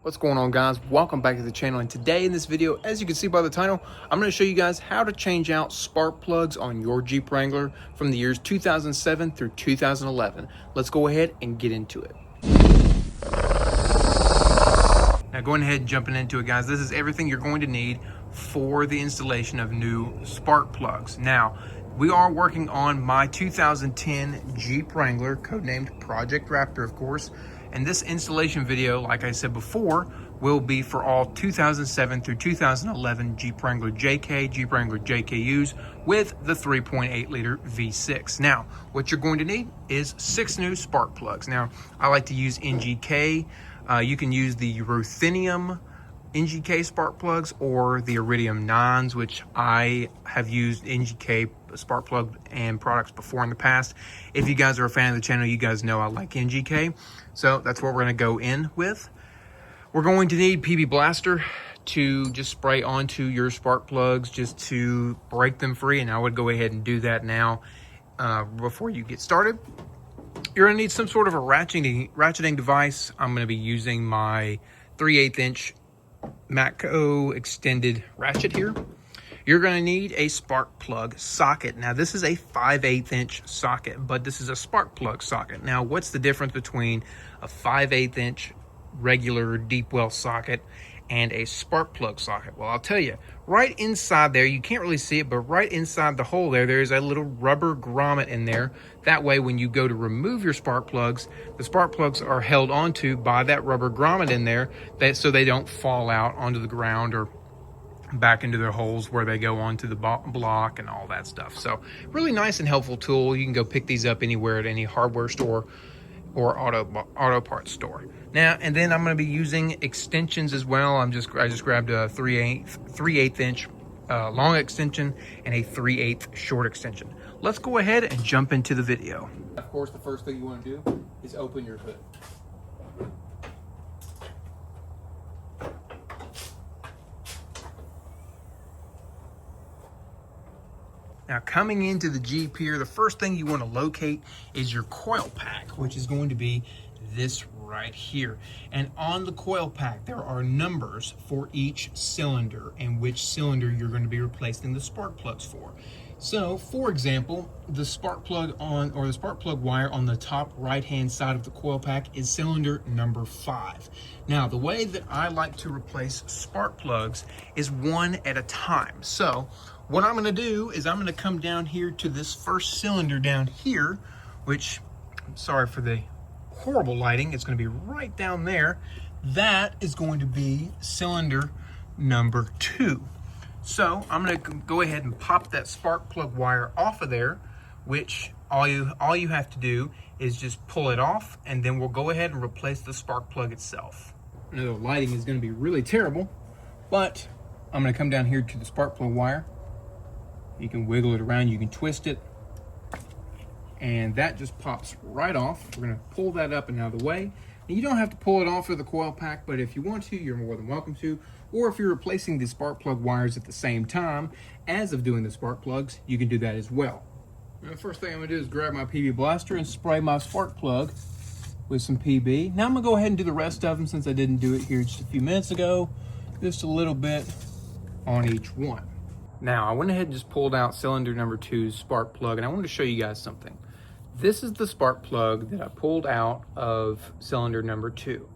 What's going on, guys? Welcome back to the channel, and today in this video, as you can see by the title, I'm going to show you guys how to change out spark plugs on your Jeep Wrangler from the years 2007 through 2011. Let's go ahead and get into it. Now going ahead and jumping into it, guys, this is everything you're going to need for the installation of new spark plugs. Now, we are working on my 2010 Jeep Wrangler, codenamed Project Raptor, of course. And this installation video, like I said before, will be for all 2007 through 2011 Jeep Wrangler JK, Jeep Wrangler JKUs with the 3.8 liter V6. Now, what you're going to need is 6 new spark plugs. Now, I like to use NGK. You can use the Ruthenium NGK spark plugs or the Iridium 9s, which I have used NGK spark plug and products before in the past. If you guys are a fan of the channel, you guys know I like NGK. So that's what we're going to go in with. We're going to need PB Blaster to just spray onto your spark plugs just to break them free. And I would go ahead and do that now before you get started. You're going to need some sort of a ratcheting device. I'm going to be using my 3/8 inch Matco extended ratchet here. You're going to need a spark plug socket. Now, this is a 5/8 inch socket, but this is a spark plug socket. Now, what's the difference between a 5/8 inch regular deep well socket and a spark plug socket? Well, I'll tell you, right inside there, you can't really see it, but right inside the hole there's a little rubber grommet in there. That way, when you go to remove your spark plugs, the spark plugs are held onto by that rubber grommet in there, so they don't fall out onto the ground or back into their holes where they go onto the block and all that stuff. So really nice and helpful tool. You can go pick these up anywhere at any hardware store or auto parts store. Now, and then I'm going to be using extensions as well. I just grabbed a 3/8 inch long extension and a 3/8 short extension. Let's go ahead and jump into the video. Of course, the first thing you want to do is open your hood. Now, coming into the Jeep here, the first thing you want to locate is your coil pack, which is going to be this right here. And on the coil pack, there are numbers for each cylinder and which cylinder you're going to be replacing the spark plugs for. So, for example, the spark plug the spark plug wire on the top right-hand side of the coil pack is cylinder number 5. Now, the way that I like to replace spark plugs is one at a time. So, what I'm going to do is I'm going to come down here to this first cylinder down here, which, I'm sorry for the horrible lighting, it's going to be right down there. That is going to be cylinder number 2. So I'm going to go ahead and pop that spark plug wire off of there, which all you have to do is just pull it off, and then we'll go ahead and replace the spark plug itself. I know the lighting is going to be really terrible, but I'm going to come down here to the spark plug wire. You can wiggle it around, you can twist it, and that just pops right off. We're going to pull that up and out of the way. And you don't have to pull it off of the coil pack, but if you want to, you're more than welcome to. Or if you're replacing the spark plug wires at the same time as of doing the spark plugs, you can do that as well. Now, the first thing I'm going to do is grab my PB Blaster and spray my spark plug with some PB. Now I'm going to go ahead and do the rest of them since I didn't do it here just a few minutes ago. Just a little bit on each one. Now, I went ahead and just pulled out cylinder number 2's spark plug, and I wanted to show you guys something. This is the spark plug that I pulled out of cylinder number 2.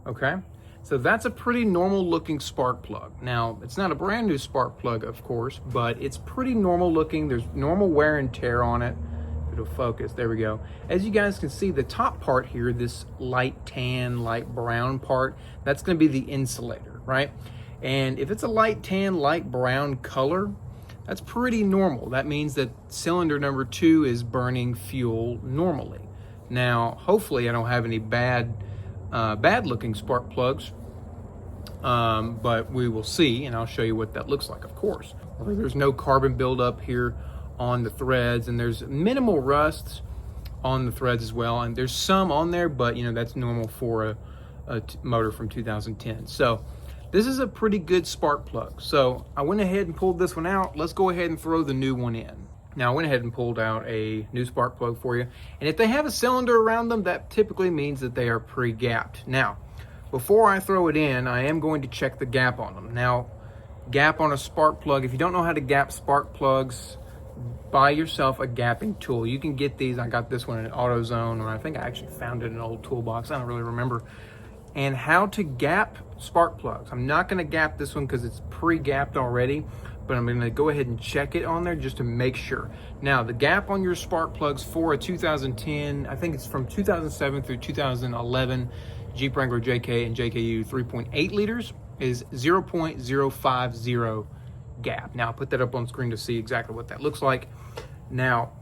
Okay? So that's a pretty normal looking spark plug. Now, it's not a brand new spark plug, of course, but it's pretty normal looking. There's normal wear and tear on it. It'll focus. There we go. As you guys can see, the top part here, this light tan, light brown part, that's going to be the insulator, right? And if it's a light tan, light brown color, that's pretty normal. That means that cylinder number 2 is burning fuel normally. Now, hopefully I don't have any bad looking spark plugs, but we will see, and I'll show you what that looks like, of course. There's no carbon buildup here on the threads, and there's minimal rust on the threads as well. And there's some on there, but you know, that's normal for a motor from 2010. So this is a pretty good spark plug. So I went ahead and pulled this one out. Let's go ahead and throw the new one in. Now I went ahead and pulled out a new spark plug for you. And if they have a cylinder around them, that typically means that they are pre-gapped. Now, before I throw it in, I am going to check the gap on them. Now, gap on a spark plug, if you don't know how to gap spark plugs, buy yourself a gapping tool. You can get these. I got this one in AutoZone, or I think I actually found it in an old toolbox. I don't really remember. And how to gap spark plugs. I'm not going to gap this one because it's pre-gapped already, but I'm going to go ahead and check it on there just to make sure. Now, the gap on your spark plugs for a 2010, I think it's from 2007 through 2011 Jeep Wrangler JK and JKU 3.8 liters is 0.050 gap. Now, I'll put that up on screen to see exactly what that looks like. Now,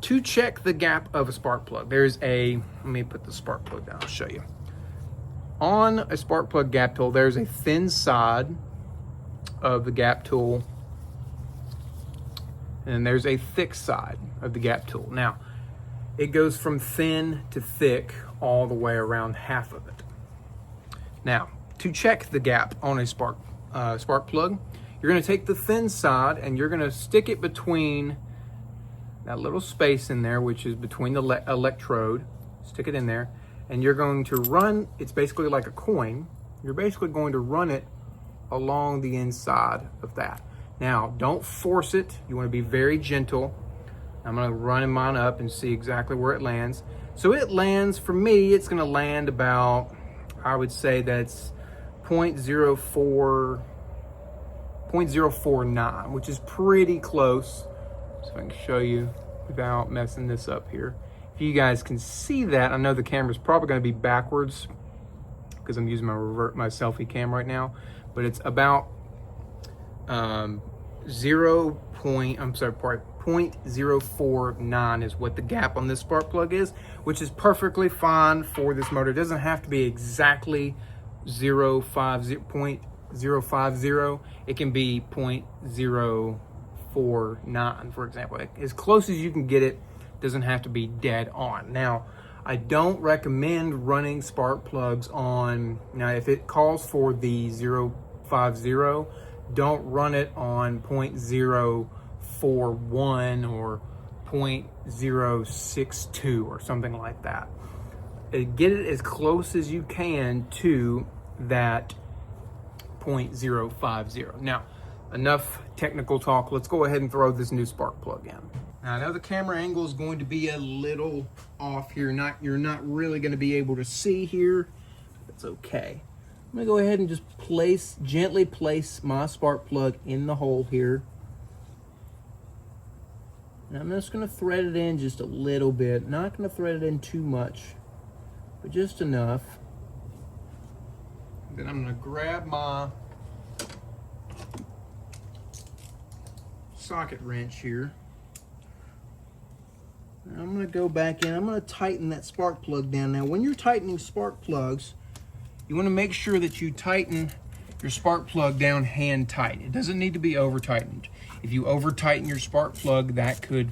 to check the gap of a spark plug, there's a, let me put the spark plug down, I'll show you. On a spark plug gap tool, there's a thin side of the gap tool, and there's a thick side of the gap tool. Now, it goes from thin to thick all the way around half of it. Now, to check the gap on a spark plug, you're going to take the thin side and you're going to stick it between that little space in there, which is between the electrode. Stick it in there, and you're going to run, it's basically like a coin, you're basically going to run it along the inside of that. Now, don't force it. You want to be very gentle. I'm going to run mine up and see exactly where it lands. So it lands, for me, it's going to land about, I would say that's 0.049, which is pretty close. So I can show you without messing this up here. If you guys can see that, I know the camera's probably going to be backwards because I'm using my selfie cam right now, but it's about 0.049 is what the gap on this spark plug is, which is perfectly fine for this motor. It doesn't have to be exactly 0.050. It can be 0.049, for example. As close as you can get it, doesn't have to be dead on. Now, I don't recommend running spark plugs on, now if it calls for the 0.50, don't run it on 0.041 or 0.062 or something like that. Get it as close as you can to that 0.050. Now, enough technical talk. Let's go ahead and throw this new spark plug in. Now, I know the camera angle is going to be a little off here. You're not really going to be able to see here. That's okay. I'm going to go ahead and just gently place my spark plug in the hole here. And I'm just going to thread it in just a little bit. Not going to thread it in too much, but just enough. Then I'm going to grab my socket wrench here. And I'm going to go back in. I'm going to tighten that spark plug down. Now, when you're tightening spark plugs, you want to make sure that you tighten your spark plug down hand tight. It doesn't need to be over tightened. If you over tighten your spark plug, that could,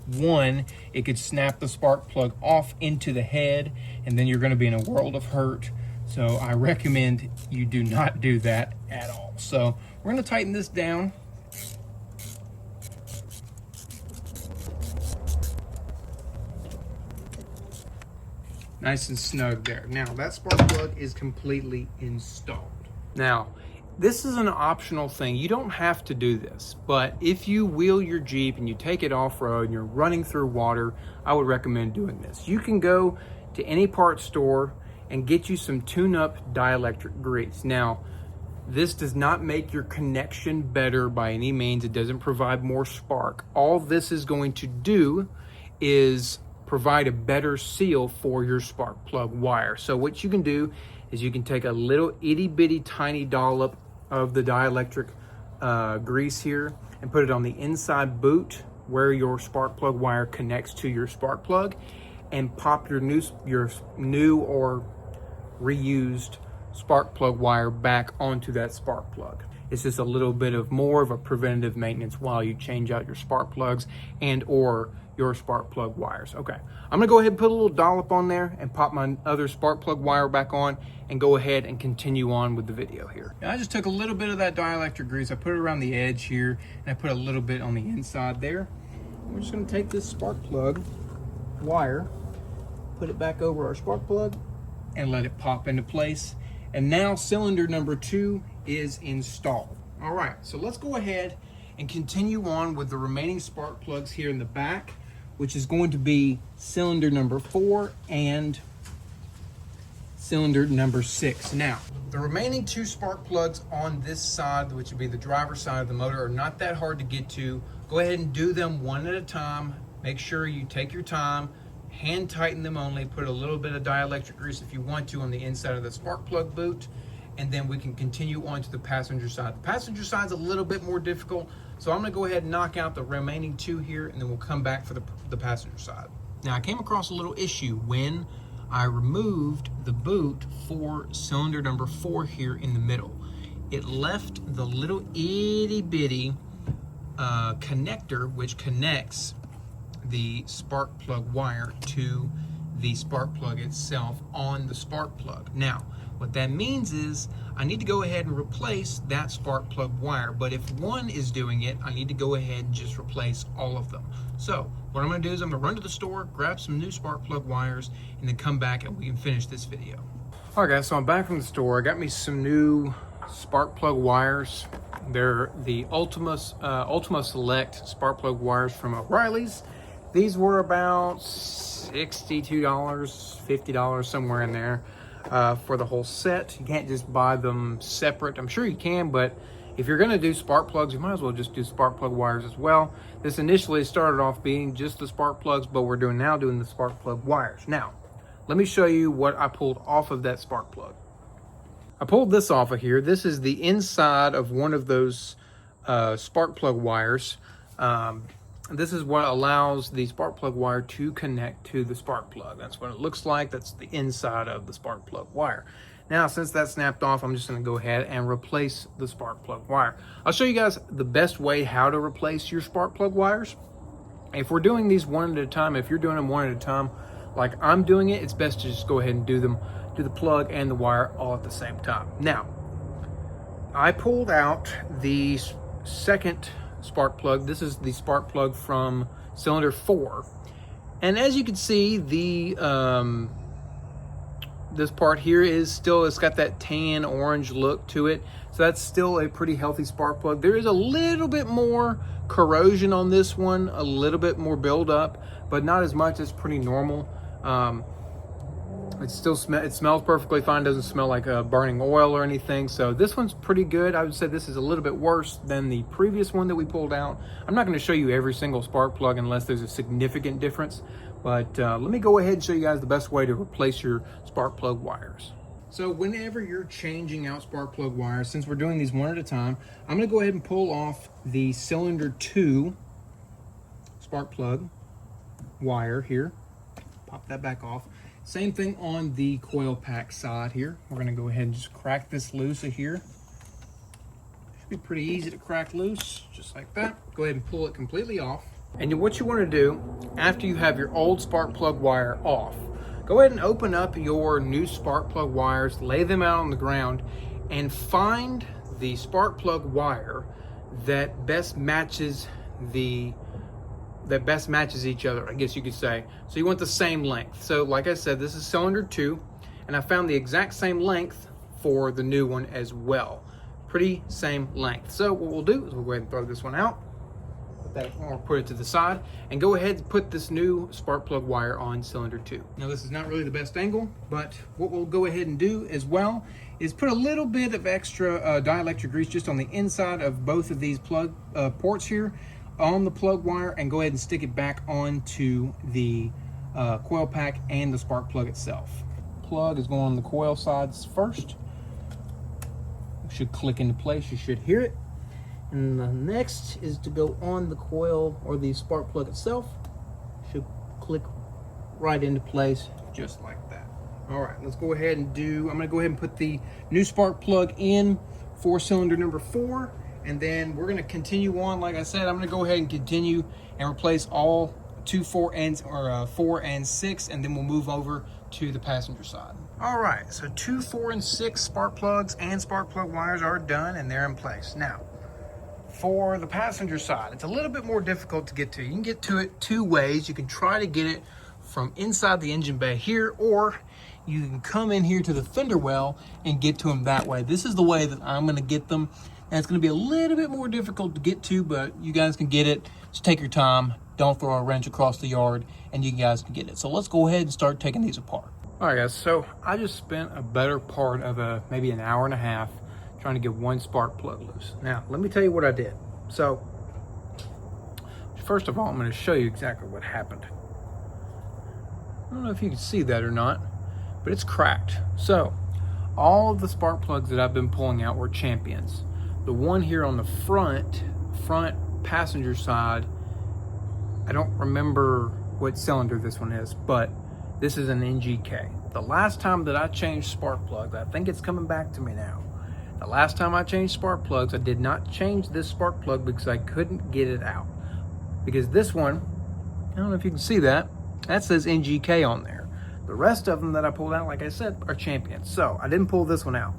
it could snap the spark plug off into the head, and then you're going to be in a world of hurt. So I recommend you do not do that at all. So we're going to tighten this down. Nice and snug there. Now, that spark plug is completely installed. Now, this is an optional thing. You don't have to do this, but if you wheel your Jeep and you take it off-road and you're running through water, I would recommend doing this. You can go to any parts store and get you some tune-up dielectric grease. Now, this does not make your connection better by any means. It doesn't provide more spark. All this is going to do is provide a better seal for your spark plug wire. So what you can do is you can take a little itty bitty tiny dollop of the dielectric grease here and put it on the inside boot where your spark plug wire connects to your spark plug, and pop your new or reused spark plug wire back onto that spark plug. It's just a little bit of more of a preventative maintenance while you change out your spark plugs and or your spark plug wires. Okay, I'm gonna go ahead and put a little dollop on there and pop my other spark plug wire back on and go ahead and continue on with the video here. Now, I just took a little bit of that dielectric grease, I put it around the edge here, and I put a little bit on the inside there. We're just gonna take this spark plug wire, put it back over our spark plug, and let it pop into place. And now cylinder number 2 is installed. All right, so let's go ahead and continue on with the remaining spark plugs here in the back, which is going to be cylinder number 4 and cylinder number 6. Now, the remaining 2 spark plugs on this side, which would be the driver's side of the motor, are not that hard to get to. Go ahead and do them one at a time. Make sure you take your time, hand tighten them only, put a little bit of dielectric grease if you want to on the inside of the spark plug boot, and then we can continue on to the passenger side. The passenger side's a little bit more difficult, so I'm gonna go ahead and knock out the remaining 2 here, and then we'll come back for the passenger side. Now, I came across a little issue when I removed the boot for cylinder number 4 here in the middle. It left the little itty bitty connector which connects the spark plug wire to the spark plug itself on the spark plug. Now, what that means is I need to go ahead and replace that spark plug wire, but if one is doing it, I need to go ahead and just replace all of them. So what I'm gonna do is I'm gonna run to the store, grab some new spark plug wires, and then come back and we can finish this video. All right guys, so I'm back from the store. I got me some new spark plug wires. They're the Ultima Select spark plug wires from O'Reilly's. These were about $62, $50, somewhere in there. For the whole set. You can't just buy them separate. I'm sure you can, but if you're going to do spark plugs, you might as well just do spark plug wires as well. This initially started off being just the spark plugs, but we're now doing the spark plug wires. Now, let me show you what I pulled off of that spark plug. I pulled this off of here. This is the inside of one of those spark plug wires. This is what allows the spark plug wire to connect to the spark plug. That's what it looks like. That's the inside of the spark plug wire. Now, since that snapped off, I'm just going to go ahead and replace the spark plug wire. I'll show you guys the best way how to replace your spark plug wires. If we're doing these one at a time, if you're doing them one at a time like I'm doing it, it's best to just go ahead and do the plug and the wire all at the same time. Now, I pulled out the second spark plug. This is the spark plug from cylinder 4, and as you can see, the this part here is still, it's got that tan orange look to it, so that's still a pretty healthy spark plug. There is a little bit more corrosion on this one, a little bit more buildup, but not as much. It's pretty normal. It smells perfectly fine, doesn't smell like burning oil or anything. So this one's pretty good. I would say this is a little bit worse than the previous one that we pulled out. I'm not going to show you every single spark plug unless there's a significant difference, but let me go ahead and show you guys the best way to replace your spark plug wires. So whenever you're changing out spark plug wires, since we're doing these one at a time, I'm going to go ahead and pull off the cylinder 2 spark plug wire here. Pop that back off. Same thing on the coil pack side here. We're gonna go ahead and just crack this loose here. Should be pretty easy to crack loose, just like that. Go ahead and pull it completely off. And what you wanna do, after you have your old spark plug wire off, go ahead and open up your new spark plug wires, lay them out on the ground, and find the spark plug wire that best matches each other, I guess you could say. So you want the same length. So like I said, this is cylinder 2, and I found the exact same length for the new one as well. Pretty same length. So what we'll do is we'll go ahead and throw this one out, put it to the side, and go ahead and put this new spark plug wire on cylinder 2. Now this is not really the best angle, but what we'll go ahead and do as well is put a little bit of extra dielectric grease just on the inside of both of these plug ports here on the plug wire, and go ahead and stick it back onto the coil pack and the spark plug itself. Plug is going on the coil sides first. It should click into place, you should hear it. And the next is to go on the coil or the spark plug itself. Should click right into place, just like that. All right, let's go ahead and I'm gonna go ahead and put the new spark plug in for cylinder number 4. And then we're going to continue on. Like I said, I'm going to go ahead and continue and replace all 4 and 6, and then we'll move over to the passenger side. All right, so 2, 4, and 6 spark plugs and spark plug wires are done, and they're in place. Now, for the passenger side, it's a little bit more difficult to get to. You can get to it 2 ways. You can try to get it from inside the engine bay here, or you can come in here to the fender well and get to them that way. This is the way that I'm gonna get them. And it's gonna be a little bit more difficult to get to, but you guys can get it. Just take your time. Don't throw a wrench across the yard and you guys can get it. So let's go ahead and start taking these apart. All right, guys, so I just spent a better part of maybe an hour and a half trying to get one spark plug loose. Now, let me tell you what I did. So, first of all, I'm gonna show you exactly what happened. I don't know if you can see that or not, but it's cracked. So, all of the spark plugs that I've been pulling out were champions. The one here on the front passenger side, I don't remember what cylinder this one is, but this is an NGK. The last time that I changed spark plugs, I think it's coming back to me now. The last time I changed spark plugs, I did not change this spark plug because I couldn't get it out. Because this one, I don't know if you can see that, that says NGK on there. The rest of them that I pulled out, like I said, are champions. So I didn't pull this one out.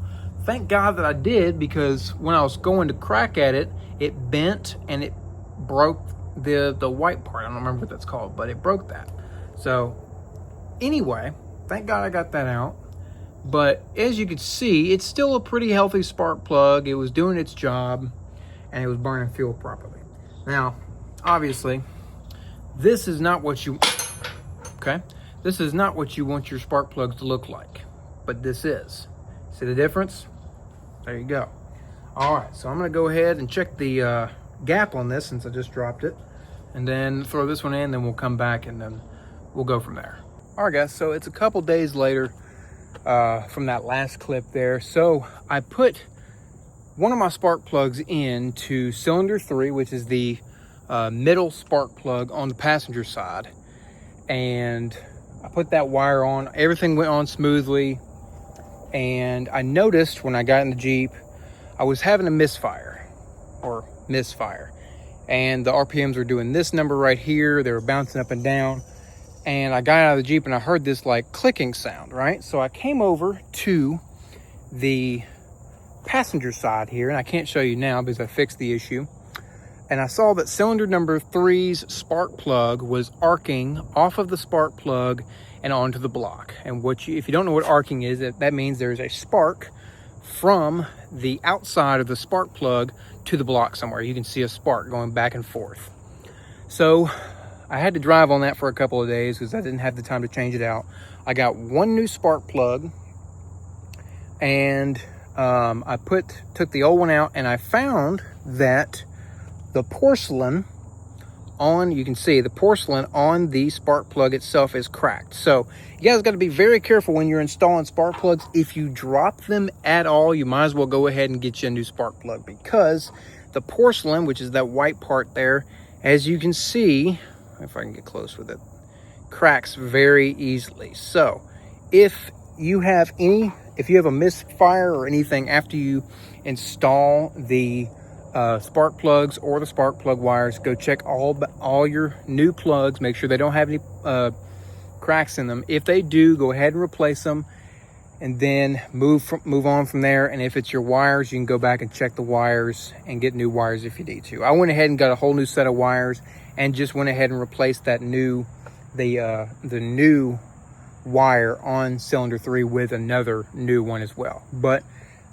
Thank God that I did, because when I was going to crack at it, it bent and it broke the white part. I don't remember what that's called, but it broke that. So anyway, thank God I got that out. But as you can see, it's still a pretty healthy spark plug. It was doing its job and it was burning fuel properly. Now, obviously, this is not what you, okay? This is not what you want your spark plugs to look like, but this is. See the difference? There you go. All right, so I'm gonna go ahead and check the gap on this since I just dropped it, and then throw this one in, then we'll come back and then we'll go from there. All right, guys, so it's a couple days later from that last clip there. So I put one of my spark plugs into cylinder 3, which is the middle spark plug on the passenger side, and I put that wire on. Everything went on smoothly, and I noticed when I got in the Jeep, I was having a misfire, and the RPMs were doing this number right here. They were bouncing up and down, and I got out of the Jeep and I heard this like clicking sound, right? So I came over to the passenger side here, and I can't show you now because I fixed the issue. And I saw that cylinder number 3's spark plug was arcing off of the spark plug and onto the block. And if you don't know what arcing is, that means there's a spark from the outside of the spark plug to the block somewhere. You can see a spark going back and forth. So I had to drive on that for a couple of days because I didn't have the time to change it out. I got one new spark plug, and I took the old one out, and I found that the porcelain on, you can see the porcelain on the spark plug itself is cracked. So you guys got to be very careful when you're installing spark plugs. If you drop them at all, you might as well go ahead and get you a new spark plug, because the porcelain, which is that white part there, as you can see, if I can get close with it, cracks very easily. So if you have a misfire or anything after you install the spark plugs or the spark plug wires, go check all your new plugs. Make sure they don't have any cracks in them. If they do, go ahead and replace them, and then move on from there. And if it's your wires, you can go back and check the wires and get new wires if you need to. I went ahead and got a whole new set of wires and just went ahead and replaced the new wire on cylinder 3 with another new one as well. But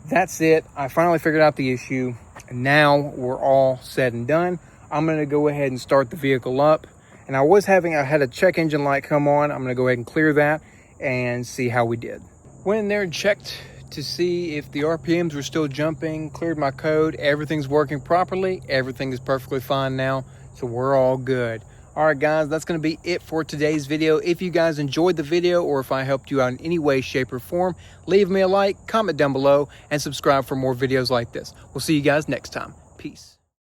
that's it. I finally figured out the issue, and now we're all said and done. I'm going to go ahead and start the vehicle up. And I had a check engine light come on. I'm going to go ahead and clear that and see how we did. Went in there and checked to see if the RPMs were still jumping, cleared my code. Everything's working properly. Everything is perfectly fine now, so we're all good. All right, guys, that's going to be it for today's video. If you guys enjoyed the video, or if I helped you out in any way, shape, or form, leave me a like, comment down below, and subscribe for more videos like this. We'll see you guys next time. Peace.